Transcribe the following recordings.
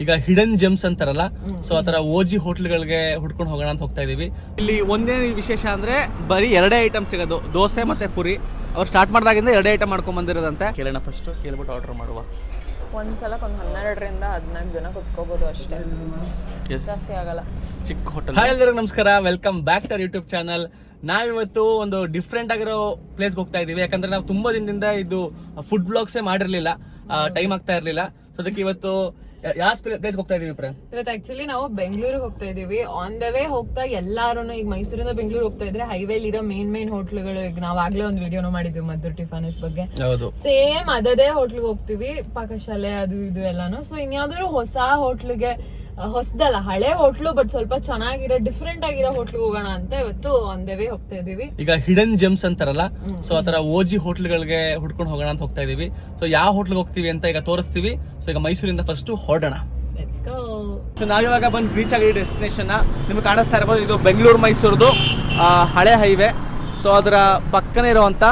ಈಗ hidden gems ಅಂತಾರಲ್ಲ, so ಆತರ ಓಜಿ ಹೋಟ್ಲ್ಗಳಿಗೆ ಹುಡ್ಕೊಂಡು ಹೋಗೋಣ ಅಂತ ಹೋಗ್ತಾ ಇದೀವಿ. ಇಲ್ಲಿ ಒಂದೇ ವಿಶೇಷ ಅಂದ್ರೆ ಬರೀ 2 ಐಟಮ್ ಸಿಗೋದು, ದೋಸೆ ಮತ್ತೆ ಪುರಿ. ಅವ್ರು ಸ್ಟಾರ್ಟ್ ಮಾಡಿದಾಗಿಂದ 2 ಐಟಮ್ ಮಾಡ್ಕೊಂಡ್ ಬಂದಿರೋದಂತೆ. ಕೇಳೋಣ ಫಸ್ಟ್, ಕೇಳ್ಬಿಟ್ಟು ಆರ್ಡರ್ ಮಾಡುವ. ಒಂದ್ಸಲಕ್ಕೆ 12ರಿಂದ 14 ಜನ ಕುತ್ಕೋಬಹುದು ಅಷ್ಟೇ, ಜಾಸ್ತಿ ಆಗಲ್ಲ. ಚಿಕ್ಕ ಹೋಟೆಲ್. ಹಾಯ್ ಎಲ್ಲರಿಗೂ ನಮಸ್ಕಾರ, welcome back to YouTube channel. ನಾವಿವತ್ತು ಒಂದು ಡಿಫ್ರೆಂಟ್ ಆಗಿರೋ ಪ್ಲೇಸ್ಗೆ ಹೋಗ್ತಾ ಇದೀವಿ. ಯಾಕಂದ್ರೆ ನಾವು ತುಂಬಾ ದಿನದಿಂದ ಇದು ಫುಡ್ ಬ್ಲಾಗ್ಸೇ ಮಾಡಿರ್ಲಿಲ್ಲ, ಟೈಮ್ ಆಗ್ತಾ ಇರ್ಲಿಲ್ಲ. ಸೊ ಅದಕ್ಕೆ ಇವತ್ತು ಯಾವ ಪ್ಲೇಸ್ ಹೋಗ್ತಾ ಇದೀವಿ ಪ್ರೇಮ್? ಇವತ್ತು ಆಕ್ಚುಲಿ ನಾವು ಬೆಂಗಳೂರಿಗೆ ಹೋಗ್ತಾ ಇದೀವಿ. ಆನ್ ದ ವೇ ಹೋಗ್ತಾ ಎಲ್ಲಾರು ಈಗ ಮೈಸೂರಿಂದ ಬೆಂಗಳೂರು ಹೋಗ್ತಾ ಇದ್ರೆ ಹೈವೇಲಿ ಇರೋ ಮೇನ್ ಹೋಟ್ಲುಗಳು, ಈಗ ನಾವ್ ಆಗ್ಲೇ ಒಂದು ವಿಡಿಯೋನು ಮಾಡಿದ್ವಿ ಮದ್ದೂರ್ ಟಿಫಾನಿಸ್ ಬಗ್ಗೆ. ಹೌದು, ಸೇಮ್ ಅದೇ ಹೋಟ್ಲಿಗೆ ಹೋಗ್ತೀವಿ, ಪಾಕಶಾಲೆ ಅದು ಇದು ಎಲ್ಲಾನು. ಸೊ ಇನ್ಯಾವ್ದಾದ್ರು ಹೊಸ ಹೋಟ್ಲಿಗೆ, ಹೊಸದಲ್ಲ ಹಳೆ ಹೋಟ್ಲು, ಬಟ್ ಸ್ವಲ್ಪ ಚೆನ್ನಾಗಿರೋ ಡಿಫ್ರೆಂಟ್ ಆಗಿರೋ ಹೋಟ್ಲಿಗೆ ಹೋಗೋಣ ಅಂತ ಇವತ್ತು ಆನ್ ದ ವೇ ಹೋಗ್ತಾ ಇದೀವಿ. ಈಗ ಹಿಡನ್ ಜೆಮ್ಸ್ ಅಂತಾರಲ್ಲ, ಸೊ ಆತರ ಓಜಿ ಹೋಟ್ಲ್ಗಳಿಗೆ ಹುಡ್ಕೊಂಡು ಹೋಗೋಣ ಅಂತ ಹೋಗ್ತಾ ಇದೀವಿ. ಸೊ ಯಾವ ಹೋಟ್ಲ್ಗೆ ಹೋಗ್ತೀವಿ ಅಂತ ಈಗ ತೋರಿಸ್ತೀವಿ. ಸೊ ಈಗ ಮೈಸೂರಿಂದ ಫಸ್ಟ್ ಹೊರಡೋಣ. ಸೊ ನಾವಿವಾಗ ಬಂದು ರೀಚ್ ಆಗಿರೋ ಡೆಸ್ಟಿನೇಷನ್ ನಿಮ್ಗೆ ಕಾಣಿಸ್ತಾ ಇರ್ಬೋದು. ಇದು ಬೆಂಗಳೂರು ಮೈಸೂರ್ದು ಹಳೆ ಹೈವೇ. ಸೊ ಅದರ ಪಕ್ಕನೇ ಇರುವಂತ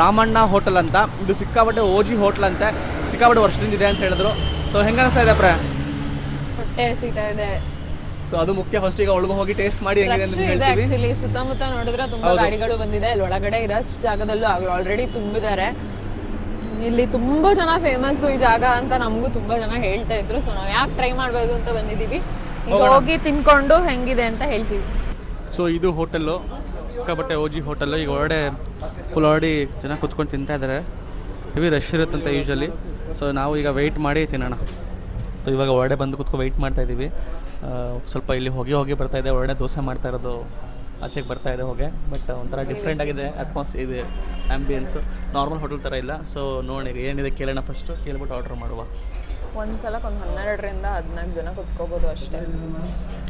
ರಾಮಣ್ಣ ಹೋಟೆಲ್ ಅಂತ, ಇದು ಸಿಕ್ಕಾಪಟ್ಟೆ ಓಜಿ ಹೋಟ್ಲ್ ಅಂತೆ, ಸಿಕ್ಕಾಪಟ್ಟೆ ವರ್ಷದಿಂದ ಇದೆ ಅಂತ ಹೇಳಿದ್ರು. ಸೊ ಹೆಂಗ ಅನಿಸ್ತಾ ಇದೆ ಪ್ರಾ? ಹೊಟ್ಟೆ ಹಸಿತಾ ಇದೆ. ಸೊ ಅದು ಮುಖ್ಯ. ಫಸ್ಟ್ ಈಗ ಒಳಗೆ ಹೋಗಿ ಟೇಸ್ಟ್ ಮಾಡಿ ಹೆಂಗಿದೆ ಅಂತ ಹೇಳ್ತೀವಿ. ಆಕ್ಚುಲಿ ಸುತ್ತಮುತ್ತ ನೋಡಿದ್ರೆ ತುಂಬಾ ಗಾಡಿಗಳು ಬಂದಿದೆ. ಅಲ್ಲಿ ಒಳಗಡೆ ಇರೋ ಜಾಗದಲ್ಲೂ ಆಲ್ರೆಡಿ ತುಂಬಿದ್ದಾರೆ. ಇಲ್ಲಿ ತುಂಬಾ ಜನ ಫೇಮಸ್ ಈ ಜಾಗ ಅಂತ ನಮಗೂ ತುಂಬಾ ಜನ ಹೇಳ್ತಾ ಇದ್ರು. ಸೊ ನಾವು ಯಾಕೆ ಟ್ರೈ ಮಾಡ್ಬೋದು ಅಂತ ಬಂದಿದೀವಿ. ಈಗ ಹೋಗಿ ತಿನ್ಕೊಂಡು ಹೆಂಗಿದೆ ಅಂತ ಹೇಳ್ತೀವಿ. ಸೊ ಇದು ಹೋಟೆಲ್ಲು ಸಿಕ್ಕಾಪಟ್ಟೆ ಓಜಿ ಹೋಟೆಲ್ಲು. ಈಗ ಹೊರಡೆ ಫುಲ್ ಆಲ್ರೆಡಿ ಜನ ಕುತ್ಕೊಂಡು ತಿಂತಾ ಇದ್ದಾರೆ. ಹೆವಿ ರಶ್ ಇರುತ್ತಂತೆ ಯೂಶಲಿ. ಸೊ ನಾವು ಈಗ ವೆಯ್ಟ್ ಮಾಡಿ ತಿನ್ನೋಣ. ಸೊ ಇವಾಗ ಹೊರಡೆ ಬಂದು ಕುತ್ಕೊಂಡು ವೆಯ್ಟ್ ಮಾಡ್ತಾ ಇದ್ದೀವಿ. ಸ್ವಲ್ಪ ಇಲ್ಲಿ ಹೋಗಿ ಬರ್ತಾ ಇದೆ. ಹೊರಡೆ ದೋಸೆ ಮಾಡ್ತಾ ಇರೋದು ಆಚೆಗೆ ಬರ್ತಾ ಇದೆ ಹೊಗೆ. ಬಟ್ ಒಂಥರ ಡಿಫ್ರೆಂಟ್ ಆಗಿದೆ ಇದೆ ಆ್ಯಂಬಿಯನ್ಸು, ನಾರ್ಮಲ್ ಹೋಟೆಲ್ ಥರ ಇಲ್ಲ. ಸೊ ನೋಡಿ ಏನಿದೆ ಕೇಳೋಣ ಫಸ್ಟು, ಕೇಳ್ಬಿಟ್ಟು ಆರ್ಡರ್ ಮಾಡುವ. ಒಂದ್ಸಲಕ್ಕೆ 12ರಿಂದ 14 ಜನ ಕುತ್ಕೋಬಹುದು ಅಷ್ಟೇ,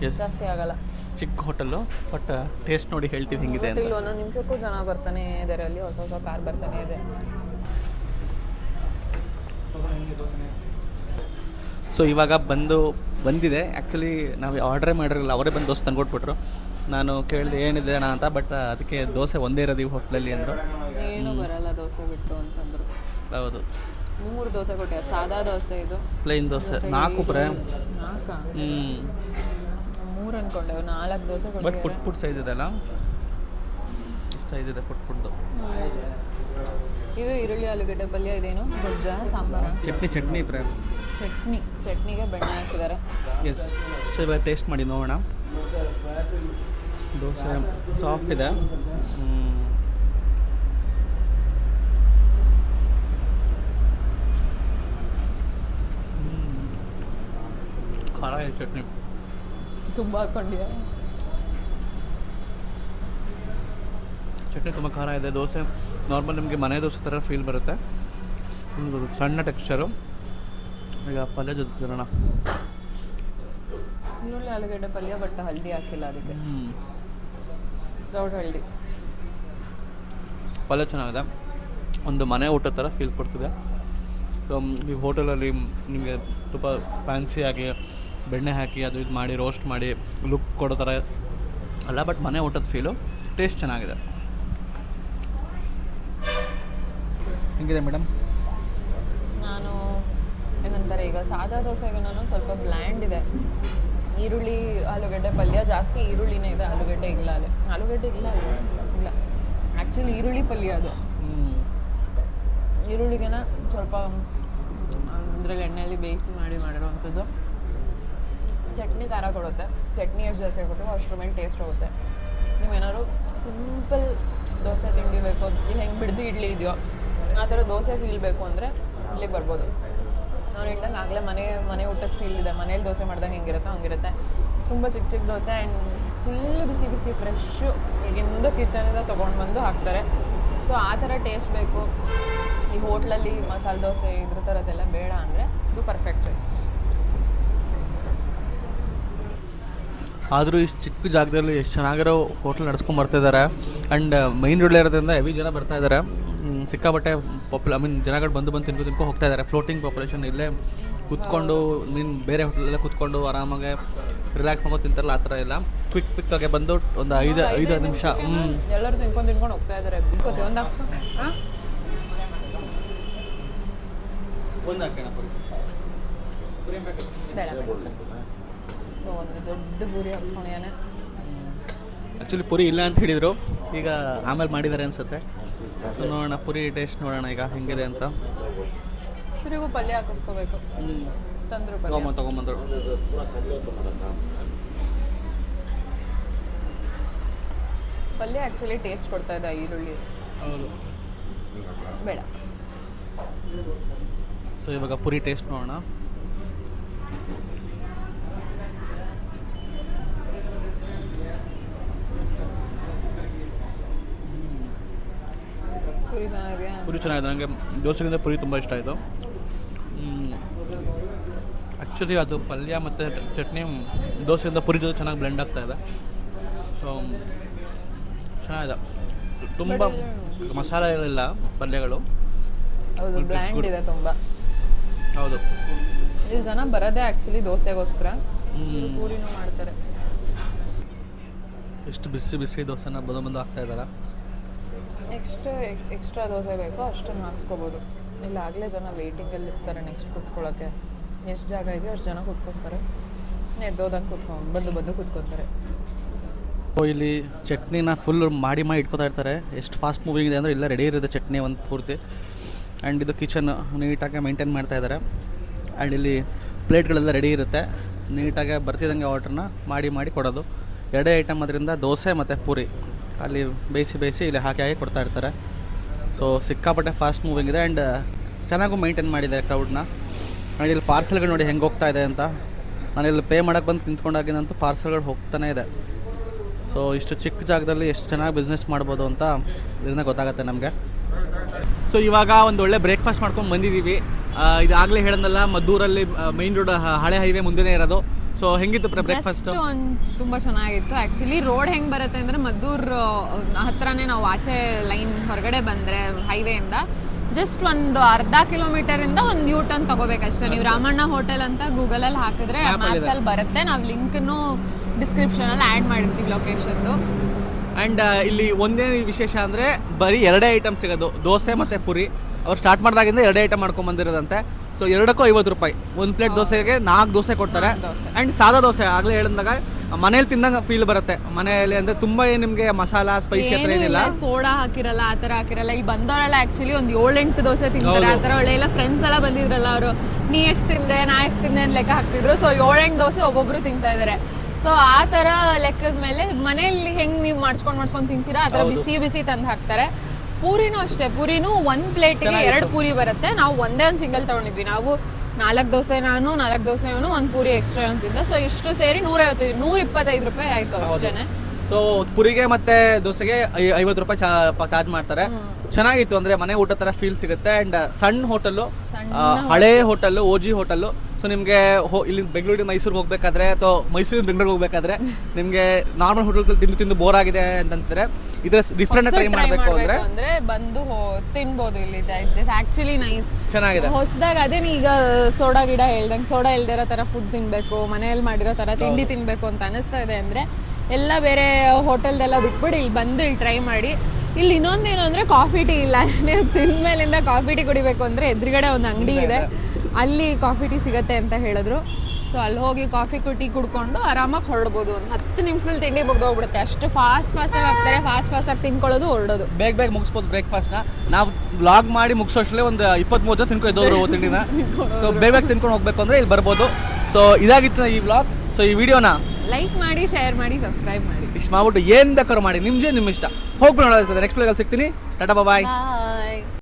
ಜಾಸ್ತಿ ಆಗಲ್ಲ. ಚಿಕ್ಕ ಹೋಟೆಲ್ಲು, ಬಟ್ ಟೇಸ್ಟ್ ನೋಡಿ ಹೇಳ್ತೀವಿ ಹೆಂಗಿದೆ ಅಂತ. ಇಲ್ಲಿ ಒಂದೊಂದು ನಿಮಿಷಕ್ಕೂ ಜನ ಬರ್ತಾನೆ ಇದ್ದಾರೆ. ಅಲ್ಲಿ ಹೊಸ ಹೊಸ ಕಾರ್ ಬರ್ತಾನೆ ಇದೆ. ಸೊ ಇವಾಗ ಬಂದಿದೆ. ಆ್ಯಕ್ಚುಲಿ ನಾವು ಆರ್ಡ್ರೇ ಮಾಡಿರಲಿಲ್ಲ, ಅವರೇ ಬಂದು ದೋಸೆ ತಂದ್ಕೊಟ್ಬಿಟ್ರು. ನಾನು ಕೇಳಿದೆ ಏನಿದೆ ಅಣ್ಣ ಅಂತ, ಬಟ್ ಅದಕ್ಕೆ ದೋಸೆ ಒಂದೇ ಇರೋದು ಈ ಹೋಟ್ಲಲ್ಲಿ ಅಂದರು. ಏನು ಬರಲ್ಲ ದೋಸೆ ಬಿಟ್ಟು ಅಂತಂದರು. ಹೌದು, 3 ದೋಸೆ ಕೊಟ್ಟಾರೆ. ಸಾದಾ ದೋಸೆ, ಇದು ಪ್ಲೇನ್ ದೋಸೆ 4 ಪ್ರೇಮ್. 4 3 ಅನ್ಕೊಂಡೆ, 4 ದೋಸೆ ಕೊಟ್ಟೆ. ಬಟ್ ಪುಟ್ ಸೈಜ್ ಇದೆ ಅಲ್ಲ, ಇಷ್ಟು ಸೈಜ್ ಇದೆ ಪುಟ್ದು. ಇದು ಈರುಳ್ಳಿ ಆಲೂಗಡ್ಡೆ ಪಲ್ಯ. ಇದೇನು ಗೊಜ್ಜ, ಸಾಂಬಾರ? ಚಟ್ನಿ ಪ್ರೇಮ್. ಚಟ್ನಿಗೆ ಬೆಣ್ಣೆ ಹಾಕಿದ್ದಾರೆ. ಎಸ್. ಸೊ ಇವಾಗ ಟೇಸ್ಟ್ ಮಾಡಿ ನೋಡೋಣ. ದೋಸೆ ಸಾಫ್ಟ್ ಇದೆ. ಖಾರ ಇದೆ ಚಟ್ನಿ, ತುಂಬ ಹಾಕೊಂಡಿದೆ. ಚಟ್ನಿ ತುಂಬ ಖಾರ ಇದೆ. ದೋಸೆ ನಾರ್ಮಲ್ ನಿಮಗೆ ಮನೆ ದೋಸೆ ಥರ ಫೀಲ್ ಬರುತ್ತೆ. ಫುಲ್ ಸಣ್ಣ ಟೆಕ್ಸ್ಚರು. ಈಗ ಪಲ್ಯ ಜೊತೆ ತಿನ್ನೋಣ. ಈರುಳ್ಳಿ ಆಲೂಗಡ್ಡೆ ಪಲ್ಯ, ಬಟ್ ಹಲ್ದಿ ಹಾಕಿಲ್ಲ ಅದಕ್ಕೆ. ದೊಡ್ಡ ಹಲ್ದಿ. ಪಲ್ಯ ಚೆನ್ನಾಗಿದೆ, ಒಂದು ಮನೆ ಊಟ ಥರ ಫೀಲ್ ಕೊಡ್ತಿದೆ. ಸೊ ಈ ಹೋಟೆಲಲ್ಲಿ ನಿಮಗೆ ತುಂಬ ಫ್ಯಾನ್ಸಿಯಾಗಿ ಬೆಣ್ಣೆ ಹಾಕಿ ಅದು ಇದು ಮಾಡಿ ರೋಸ್ಟ್ ಮಾಡಿ ಲುಕ್ ಕೊಡೋ ಥರ ಅಲ್ಲ, ಬಟ್ ಮನೆ ಊಟದ ಫೀಲು. ಟೇಸ್ಟ್ ಚೆನ್ನಾಗಿದೆ. ಹೆಂಗಿದೆ ಮೇಡಮ್? ನಾನು ಏನಂತಾರೆ, ಈಗ ಸಾದಾ ದೋಸೆಗೆ ನಾನು ಸ್ವಲ್ಪ ಬ್ಲ್ಯಾಂಡ್ ಇದೆ. ಈರುಳ್ಳಿ ಆಲೂಗಡ್ಡೆ ಪಲ್ಯ ಜಾಸ್ತಿ ಈರುಳ್ಳಿನೇ ಇದೆ, ಆಲೂಗಡ್ಡೆ ಇಲ್ಲ. ಆಲೂಗಡ್ಡೆ ಇಲ್ಲ ಆ್ಯಕ್ಚುಲಿ ಈರುಳ್ಳಿ ಪಲ್ಯ ಅದು. ಈರುಳ್ಳಿಗೆನ ಸ್ವಲ್ಪ ಅದರಲ್ಲಿ ಎಣ್ಣೆಯಲ್ಲಿ ಬೇಯಿಸಿ ಮಾಡಿರೋವಂಥದ್ದು. ಚಟ್ನಿ ಖಾರ ಕೊಡುತ್ತೆ. ಚಟ್ನಿ ಎಷ್ಟು ಜಾಸ್ತಿ ಆಗುತ್ತೋ ಅಷ್ಟರ ಮೇಲೆ ಟೇಸ್ಟ್ ಹೋಗುತ್ತೆ. ನೀವೇನಾದ್ರು ಸಿಂಪಲ್ ದೋಸೆ ತಿಂಡಿ ಬೇಕು, ಇಲ್ಲಿ ಹೆಂಗೆ ಬಿಡ್ದು ಇಡ್ಲಿ ಇದೆಯೋ ಆ ಥರ ದೋಸೆ ಫೀಲ್ ಬೇಕು ಅಂದರೆ ಇಲ್ಲಿಗೆ ಬರ್ಬೋದು. ನಾನು ಹೇಳ್ದಂಗೆ ಆಗಲೇ ಮನೆ ಊಟಕ್ಕೆ ಫೀಲ್ ಇದೆ. ಮನೇಲಿ ದೋಸೆ ಮಾಡ್ದಂಗೆ ಹೆಂಗಿರುತ್ತೋ ಹಂಗಿರುತ್ತೆ. ತುಂಬ ಚಿಕ್ಕ ದೋಸೆ ಆ್ಯಂಡ್ ಫುಲ್ ಬಿಸಿ ಫ್ರೆಶ್ಶು ಈಗಿಂದ ಕಿಚನಿಂದ ತೊಗೊಂಡು ಬಂದು ಹಾಕ್ತಾರೆ. ಸೊ ಆ ಥರ ಟೇಸ್ಟ್ ಬೇಕು. ಈ ಹೋಟ್ಲಲ್ಲಿ ಮಸಾಲೆ ದೋಸೆ ಇದ್ರ ಥರದ್ದೆಲ್ಲ ಬೇಡ ಅಂದರೆ ಇದು ಪರ್ಫೆಕ್ಟ್ ಚಾಯ್ಸ್. ಆದರೂ ಇಷ್ಟು ಚಿಕ್ಕ ಜಾಗದಲ್ಲಿ ಎಷ್ಟು ಚೆನ್ನಾಗಿರೋ ಹೋಟ್ಲ್ ನಡ್ಸ್ಕೊಂಡು ಬರ್ತಾಯಿದ್ದಾರೆ. ಆ್ಯಂಡ್ ಮೈನ್ ರೋಡ್ಲೇ ಇರೋದ್ರಿಂದ ಹೆವಿ ಜನ ಬರ್ತಾ ಇದ್ದಾರೆ. ಸಿಕ್ಕಾಪಟ್ಟೆ ಜನಗಳು ಬಂದು ತಿನ್ಕೊ ಹೋಗ್ತಾ ಇದ್ದಾರೆ. Floating population. ಇಲ್ಲೇ ಕುತ್ಕೊಂಡು ಬೇರೆ ಹೋಟೆಲೆಲ್ಲ ಕುತ್ಕೊಂಡು ಆರಾಮಾಗಿ ರಿಲ್ಯಾಕ್ಸ್ ಮಾಡ್ಕೊಂಡು ತಿಂತಾರಲ್ಲ, ಆ ಥರ ಇಲ್ಲ. ಕ್ವಿಕ್ ಆಗಿ ಬಂದು ಒಂದು 5 ನಿಮಿಷ ಎಲ್ಲರೂ ತಿನ್ಕೊಂಡು ಹೋಗ್ತಾ ಇದ್ದಾರೆ. ಒಂದು ಹಾಕೋಣ ಬೇಡ ಸೊ ಒಂದು ದೊಡ್ಡ ಪೂರಿ ಹಾಕ್ಸ್ಕೊಂಡಿದ್ದಾನೆ. ಆ್ಯಕ್ಚುಲಿ ಪುರಿ ಇಲ್ಲ ಅಂತ ಹೇಳಿದರು, ಈಗ ಆಮೇಲೆ ಮಾಡಿದ್ದಾರೆ ಅನಿಸುತ್ತೆ. ಸೊ ನೋಡೋಣ ಪುರಿ ಟೇಸ್ಟ್ ನೋಡೋಣ ಈಗ ಹೆಂಗಿದೆ ಅಂತ. ಪುರಿಗೂ ಪಲ್ಯ ಹಾಕಿಸ್ಕೋಬೇಕು. ತಂದ್ರು ಪಲ್ಯ ತೊಗೊಂಬಂದರು. ಪಲ್ಯ ಆ್ಯಕ್ಚುಲಿ ಟೇಸ್ಟ್ ಕೊಡ್ತಾ ಇದೆ, ಈರುಳ್ಳಿ. ಹೌದು, ಬೇಡ. ಸೊ ಇವಾಗ ಪುರಿ ಟೇಸ್ಟ್ ನೋಡೋಣ. ಪುರಿ ಚೆನ್ನಾಗಿದೆಯಾ? ಪುರಿ ಚೆನ್ನಾಗಿದೆ. ನನಗೆ ದೋಸೆಗಿಂತ ಪುರಿ ತುಂಬ ಇಷ್ಟ ಆಯಿತು. ಆ್ಯಕ್ಚುಲಿ ಅದು ಪಲ್ಯ ಮತ್ತು ಚಟ್ನಿ ದೋಸೆಯಿಂದ ಪುರಿ ಜೊತೆ ಚೆನ್ನಾಗಿ ಬ್ಲೆಂಡ್ ಆಗ್ತಾ ಇದೆ. ಸೊ ಚೆನ್ನಾಗಿದೆ. ತುಂಬ ಮಸಾಲೆ ಇರಲಿಲ್ಲ ಪಲ್ಯಗಳು. ಹೌದು, ಬ್ಲ್ಯಾಂಡ್ ಇದೆ ತುಂಬ. ಹೌದು, ಇಲ್ಲಿ ಜನ ಬರೋದೇ ಆ್ಯಕ್ಚುಲಿ ದೋಸೆಗೋಸ್ಕರ. ಪೂರಿನೂ ಮಾಡ್ತಾರೆ. ಎಷ್ಟು ಬಿಸಿ ಬಿಸಿ ದೋಸೆನ ಬಂದು ಹಾಕ್ತಾ ಇದ್ದಾರೆ. ಎಕ್ಸ್ಟ್ರಾ ದೋಸೆ ಬೇಕೋ ಅಷ್ಟನ್ನು ಹಾಕ್ಸ್ಕೊಬೋದು. ಇಲ್ಲ ಆಗಲೇ ಜನ ವೆಯ್ಟಿಂಗಲ್ಲಿ ಇರ್ತಾರೆ ನೆಕ್ಸ್ಟ್ ಕೂತ್ಕೊಳ್ಳೋಕ್ಕೆ. ಎಷ್ಟು ಜಾಗ ಇದೆಯೋ ಅಷ್ಟು ಜನ ಕೂತ್ಕೊತಾರೆ. ಎದ್ದೋದಂಗೆ ಬಂದು ಕೂತ್ಕೊತಾರೆ. ಇಲ್ಲಿ ಚಟ್ನಿನ ಫುಲ್ ಮಾಡಿ ಇಟ್ಕೊತಾ ಇರ್ತಾರೆ. ಎಷ್ಟು ಫಾಸ್ಟ್ ಮೂವಿಂಗ್ ಇದೆ ಅಂದರೆ ಇಲ್ಲ ರೆಡಿ ಇರುತ್ತೆ ಚಟ್ನಿ ಒಂದು ಪೂರ್ತಿ. ಆ್ಯಂಡ್ ಇದು ಕಿಚನ್ ನೀಟಾಗಿ ಮೇಂಟೈನ್ ಮಾಡ್ತಾ ಇದ್ದಾರೆ. ಆ್ಯಂಡ್ ಇಲ್ಲಿ ಪ್ಲೇಟ್ಗಳೆಲ್ಲ ರೆಡಿ ಇರುತ್ತೆ. ನೀಟಾಗಿ ಬರ್ತಿದ್ದಂಗೆ ಆರ್ಡ್ರನ್ನ ಮಾಡಿ ಕೊಡೋದು. ಎರಡೇ ಐಟಮ್ ಅದರಿಂದ ದೋಸೆ ಮತ್ತು ಪೂರಿ ಅಲ್ಲಿ ಬೇಯಿಸಿ ಇಲ್ಲಿ ಹಾಕಿ ಕೊಡ್ತಾ ಇರ್ತಾರೆ. ಸೊ ಸಿಕ್ಕಾಪಟ್ಟೆ ಫಾಸ್ಟ್ ಮೂವಿಂಗ್ ಇದೆ. ಆ್ಯಂಡ್ ಚೆನ್ನಾಗೂ ಮೇಂಟೈನ್ ಮಾಡಿದ್ದಾರೆ ಕ್ರೌಡ್ನ. ಆ್ಯಂಡ್ ಇಲ್ಲಿ ಪಾರ್ಸಲ್ಗಳು ನೋಡಿ ಹೆಂಗೆ ಹೋಗ್ತಾ ಇದೆ ಅಂತ. ನಾನಿಲ್ಲಿ ಪೇ ಮಾಡೋಕ್ಕೆ ಬಂದು ನಿಂತ್ಕೊಂಡಾಗಿನಂತೂ ಪಾರ್ಸಲ್ಗಳು ಹೋಗ್ತಾನೇ ಇದೆ. ಸೊ ಇಷ್ಟು ಚಿಕ್ಕ ಜಾಗದಲ್ಲಿ ಎಷ್ಟು ಚೆನ್ನಾಗಿ ಬಿಸ್ನೆಸ್ ಮಾಡ್ಬೋದು ಅಂತ ಇದರಿಂದ ಗೊತ್ತಾಗುತ್ತೆ ನಮಗೆ. ಸೊ ಇವಾಗ ಒಂದು ಒಳ್ಳೆ ಬ್ರೇಕ್ಫಾಸ್ಟ್ ಮಾಡ್ಕೊಂಡು ಬಂದಿದ್ದೀವಿ. ಇದಾಗಲೇ ಹೇಳೋದಲ್ಲ, ಮದ್ದೂರಲ್ಲಿ ಮೈನ್ ರೋಡ್ ಹಳೆ ಹೈವೇ ಮುಂದೆನೇ ಇರೋದು. ಸೊ ಹೆಂಗಿತ್ತು ಬ್ರೇಕ್ಫಾಸ್ಟ್? ತುಂಬ ಚೆನ್ನಾಗಿತ್ತು. ಆ್ಯಕ್ಚುಲಿ ರೋಡ್ ಹೆಂಗೆ ಬರುತ್ತೆ ಅಂದರೆ ಮದ್ದೂರ್ ಹತ್ರನೇ ನಾವು ಆಚೆ ಲೈನ್ ಹೊರಗಡೆ ಬಂದರೆ ಹೈವೇಯಿಂದ ಜಸ್ಟ್ ಒಂದು ಅರ್ಧ ಕಿಲೋಮೀಟರಿಂದ ಒಂದು ಯೂ ಟರ್ನ್ ತಗೋಬೇಕಷ್ಟೇ. ನೀವು ರಾಮಣ್ಣ ಹೋಟೆಲ್ ಅಂತ ಗೂಗಲಲ್ಲಿ ಹಾಕಿದ್ರೆ ಮ್ಯಾಪ್ಸಲ್ಲಿ ಬರುತ್ತೆ. ನಾವು ಲಿಂಕನ್ನು ಡಿಸ್ಕ್ರಿಪ್ಷನಲ್ಲಿ ಆ್ಯಡ್ ಮಾಡಿರ್ತೀವಿ ಲೊಕೇಶನ್ದು. ಆ್ಯಂಡ್ ಇಲ್ಲಿ ಒಂದೇ ವಿಶೇಷ ಅಂದರೆ ಬರೀ ಎರಡೇ ಐಟಮ್ ಸಿಗೋದು, ದೋಸೆ ಮತ್ತು ಪುರಿ. ಅವ್ರು ಸ್ಟಾರ್ಟ್ ಮಾಡಿದಾಗಿಂದ ಎರಡೇ ಐಟಮ್ ಮಾಡ್ಕೊಂಬಂದಿರೋದಂತೆ. ಸೊ ಎರಡಕ್ಕೂ 50 ರೂಪಾಯಿ. ಒಂದು ಪ್ಲೇಟ್ ದೋಸೆಗೆ 4 ದೋಸೆ ಕೊಡ್ತಾರೆ. ಆ್ಯಂಡ್ ಸಾದಾ ದೋಸೆ ಆಗಲೇ ಹೇಳಿದಾಗ ಮನೇಲಿ ತಿಂದಂಗೆ ಫೀಲ್ ಬರುತ್ತೆ. ಮನೆಯಲ್ಲಿ ಅಂದರೆ ತುಂಬ ನಿಮಗೆ ಮಸಾಲ ಸ್ಪೈಸಿ ಹತ್ರ ಏನಿಲ್ಲ, ಸೋಡಾ ಹಾಕಿರಲ್ಲ, ಆ ಥರ ಹಾಕಿರಲ್ಲ. ಇಲ್ಲಿ ಬಂದವರೆಲ್ಲ ಆ್ಯಕ್ಚುಲಿ ಒಂದು 7-8 ದೋಸೆ ತಿಂತಾರೆ. ಆ ಥರ ಒಳ್ಳೆಲ್ಲ ಫ್ರೆಂಡ್ಸ್ ಎಲ್ಲ ಬಂದಿದ್ರಲ್ಲ, ಅವರು ನೀ ಎಷ್ಟು ತಿಂದೆ ನಾ ಎಷ್ಟು ತಿಂದೆ ಅಂತ ಲೆಕ್ಕ ಹಾಕ್ತಿದ್ರು. ಸೊ 7-8 ದೋಸೆ ಒಬ್ಬೊಬ್ರು ತಿಂತಾ ಇದ್ದಾರೆ. ಸೊ ಆ ಥರ ಲೆಕ್ಕದ ಮೇಲೆ ಮನೆಯಲ್ಲಿ ಹೆಂಗೆ ನೀವು ಮಾಡ್ಸ್ಕೊಂಡು ತಿಂತೀರಾ ಆ ಥರ ಬಿಸಿ ತಂದು ಹಾಕ್ತಾರೆ. ಪೂರಿನೂ ಅಷ್ಟೇ. ಪೂರಿನೂ ಒಂದು ಪ್ಲೇಟಿಗೆ 2 ಪೂರಿ ಬರುತ್ತೆ. ನಾವು ಒಂದೇ ಒಂದು ಸಿಂಗಲ್ ತೊಗೊಂಡಿದ್ವಿ. ನಾವು 4 ದೋಸೆ ನಾನು, 4 ದೋಸೆ ಇವನು, 1 ಪೂರಿ ಎಕ್ಸ್ಟ್ರಾ ಅಂತಿದ್ದ. ಸೊ ಇಷ್ಟು ಸೇರಿ 125 ರೂಪಾಯಿ ಆಯಿತು ಅಷ್ಟೇ. ಸೊ ಪುರಿಗೆ ಮತ್ತು ದೋಸೆಗೆ 50 ರೂಪಾಯಿ ಚಾರ್ಜ್ ಮಾಡ್ತಾರೆ. ಚೆನ್ನಾಗಿತ್ತು, ಅಂದರೆ ಮನೆ ಊಟ ಥರ ಫೀಲ್ ಸಿಗುತ್ತೆ. ಆ್ಯಂಡ್ ಸಣ್ಣ ಹೋಟೆಲ್ಲು, ಹಳೇ ಹೋಟೆಲ್ಲು, OG ಹೋಟೆಲ್ಲು. ಸೊ ನಿಮಗೆ ಇಲ್ಲಿ ಬೆಂಗಳೂರಿಗೆ ಮೈಸೂರಿಗೆ ಹೋಗಬೇಕಾದ್ರೆ ಅಥವಾ ಮೈಸೂರಿಂದ ಬೆಂಗಳೂರಿಗೆ ಹೋಗಬೇಕಾದ್ರೆ ನಿಮಗೆ ನಾರ್ಮಲ್ ಹೋಟೆಲ್ ತಿಂದು ಬೋರ್ ಆಗಿದೆ ಅಂತಂದರೆ ಇದರ ಡಿಫ್ರೆಂಟ್ ಟ್ರೈ ಮಾಡಬೇಕು ಅಂದರೆ ಬಂದು ತಿನ್ಬೋದು. ಇಲ್ಲಿ ಇಟ್ಸ್ ಆ್ಯಕ್ಚುಲಿ ನೈಸ್, ಚೆನ್ನಾಗಿದೆ. ಹೊಸದಾಗಿ ಅದೇನು ಈಗ ಸೋಡಾ ಗಿಡ ಹೇಳ್ದಂಗೆ ಸೋಡಾ ಇಲ್ದಿರೋ ಥರ ಫುಡ್ ತಿನ್ನಬೇಕು, ಮನೆಯಲ್ಲಿ ಮಾಡಿರೋ ಥರ ತಿಂಡಿ ತಿನ್ನಬೇಕು ಅಂತ ಅನ್ನಿಸ್ತಾ ಇದೆ ಅಂದರೆ ಎಲ್ಲ ಬೇರೆ ಹೋಟೆಲ್ದೆಲ್ಲ ಬಿಟ್ಬಿಟ್ಟು ಇಲ್ಲಿ ಬಂದು ಇಲ್ಲಿ ಟ್ರೈ ಮಾಡಿ. ಇಲ್ಲಿ ಇನ್ನೊಂದೇನು ಅಂದರೆ ಕಾಫಿ ಟೀ ಇಲ್ಲ. ನೀವು ತಿಂದ ಮೇಲಿಂದ ಕಾಫಿ ಟೀ ಕುಡಿಬೇಕು ಅಂದರೆ ಎದುರುಗಡೆ ಒಂದು ಅಂಗಡಿ ಇದೆ, ಅಲ್ಲಿ ಕಾಫಿ ಟೀ ಸಿಗುತ್ತೆ ಅಂತ ಹೇಳಿದ್ರು. ಸೊ ಅಲ್ಲಿ ಹೋಗಿ ಕಾಫಿ ಟೀ ಕುಡ್ಕೊಂಡು ಆರಾಮಾಗಿ ಹೊರಡ್ಬೋದು. ಒಂದು 10 ನಿಮಿಷದಲ್ಲಿ ತಿಂಡಿ ಮುಗ್ದೋಗ್ಬಿಡುತ್ತೆ. ಅಷ್ಟು ಫಾಸ್ಟಾಗಿ ಹಾಕ್ತಾರೆ. ಫಾಸ್ಟಾಗಿ ತಿನ್ಕೊಳ್ಳೋದು, ಹೊರಡೋದು. ಬೇಗ ಮುಗಿಸ್ಬೋದು ಬ್ರೇಕ್ಫಾಸ್ಟ್ನ. ನಾವು ವ್ಲಾಗ್ ಮಾಡಿ ಮುಗಿಸೋಷ್ಟೇ ಒಂದು 23 ಜನ ತಿನ್ಕೊಂಡು ತಿಂಡಿನ. ಸೊ ಬೇಗ ತಿನ್ಕೊಂಡು ಹೋಗ್ಬೇಕು ಅಂದರೆ ಇಲ್ಲಿ ಬರ್ಬೋದು. ಸೊ ಇದಾಗಿತ್ತು ಈ ವ್ಲಾಗ್. ಸೊ ಈ ವಿಡಿಯೋನ ಲೈಕ್ ಮಾಡಿ, ಶೇರ್ ಮಾಡಿ, ಸಬ್ಸ್ಕ್ರೈಬ್ ಮಾಡಿ. ಇಷ್ಟು ಮಾಡ್ಬಿಟ್ಟು ಏನು ಬೇಕಾದ್ರೂ ಮಾಡಿ, ನಿಮ್ಮ ಇಷ್ಟ. ಹೋಗ್ಬಿಟ್ಟು ನೋಡೋದು. ನೆಕ್ಸ್ಟ್ ವ್ಲಾಗಲ್ಲಿ ಸಿಗ್ತೀನಿ. ಟಾಟಾ ಬಾಯ್.